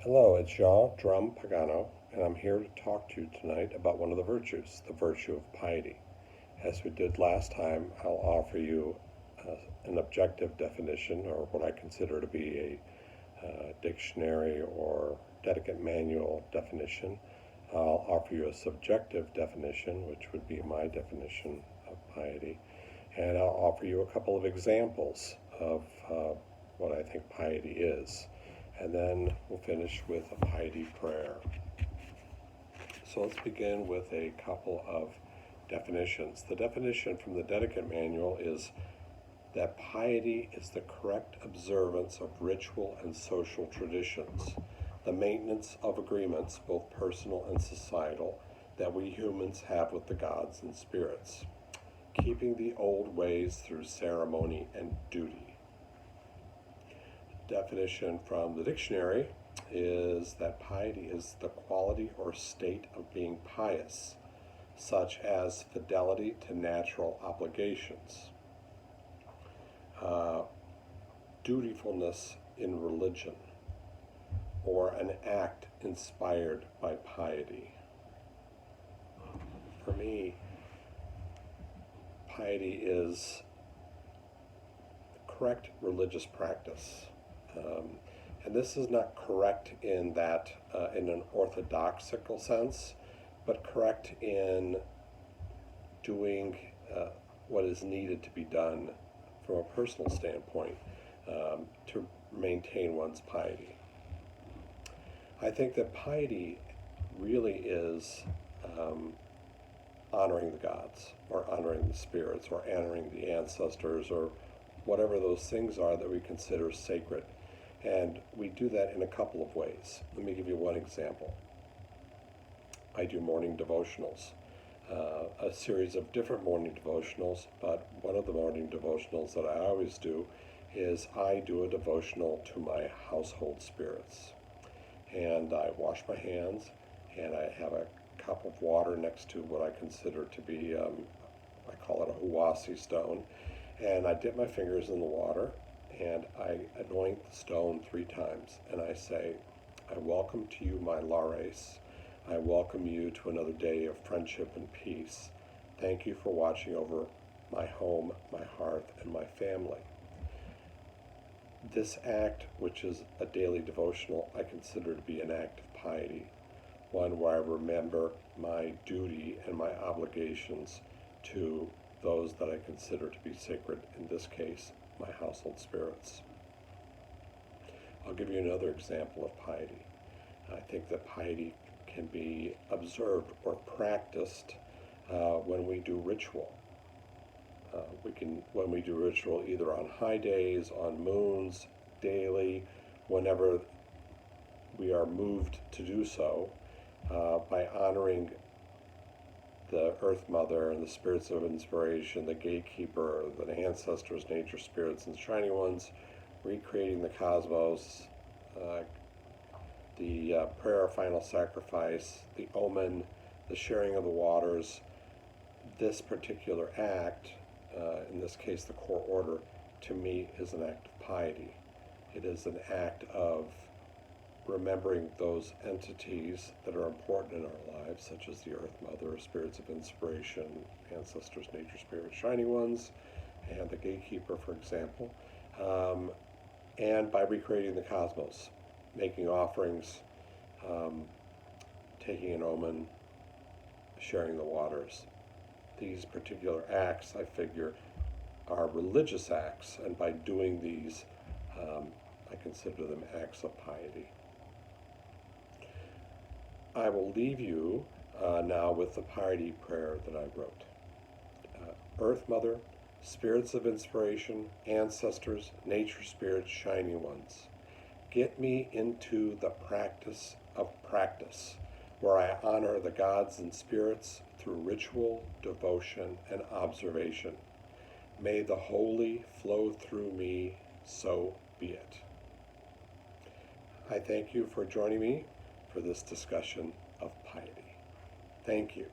Hello, it's Jean Drum Pagano, and I'm here to talk to you tonight about one of the virtues, the virtue of piety. As we did last time, I'll offer you an objective definition, or what I consider to be a dictionary or Dedicant manual definition. I'll offer you a subjective definition, which would be my definition of piety, and I'll offer you a couple of examples of what I think piety is. And then we'll finish with a piety prayer. So let's begin with a couple of definitions. The definition from the Dedicant Manual is that piety is the correct observance of ritual and social traditions, the maintenance of agreements, both personal and societal, that we humans have with the gods and spirits, keeping the old ways through ceremony and duty. Definition from the dictionary is that piety is the quality or state of being pious, such as fidelity to natural obligations, dutifulness in religion, or an act inspired by piety. For me, piety is correct religious practice. And this is not correct in that, in an orthodoxical sense, but correct in doing what is needed to be done from a personal standpoint to maintain one's piety. I think that piety really is honoring the gods, or honoring the spirits, or honoring the ancestors, or whatever those things are that we consider sacred. And we do that in a couple of ways. Let me give you one example. I do morning devotionals, a series of different morning devotionals, but one of the morning devotionals that I always do is I do a devotional to my household spirits. And I wash my hands, and I have a cup of water next to what I consider to be, I call it a huasi stone, and I dip my fingers in the water, and I anoint the stone 3 times, and I say, I welcome to you my lares. I welcome you to another day of friendship and peace. Thank you for watching over my home, my hearth, and my family. This act, which is a daily devotional, I consider to be an act of piety, one where I remember my duty and my obligations to those that I consider to be sacred, in this case, my household spirits. I'll give you another example of piety. I think that piety can be observed or practiced when we do ritual. When we do ritual either on high days, on moons, daily, whenever we are moved to do so, by honoring the Earth Mother and the spirits of inspiration, the gatekeeper, the ancestors, nature spirits, and shining ones, recreating the cosmos, the prayer of final sacrifice, the omen, the sharing of the waters. This particular act, in this case the core order, to me is an act of piety. It is an act of remembering those entities that are important in our lives, such as the Earth Mother, spirits of inspiration, ancestors, nature spirits, shining ones, and the gatekeeper, for example, and by recreating the cosmos, making offerings, taking an omen, sharing the waters. These particular acts, I figure, are religious acts, and by doing these, I consider them acts of piety. I will leave you now with the piety prayer that I wrote. Earth Mother, spirits of inspiration, ancestors, nature spirits, shining ones, get me into the practice of practice, where I honor the gods and spirits through ritual, devotion, and observation. May the holy flow through me, so be it. I thank you for joining me for this discussion of piety. Thank you.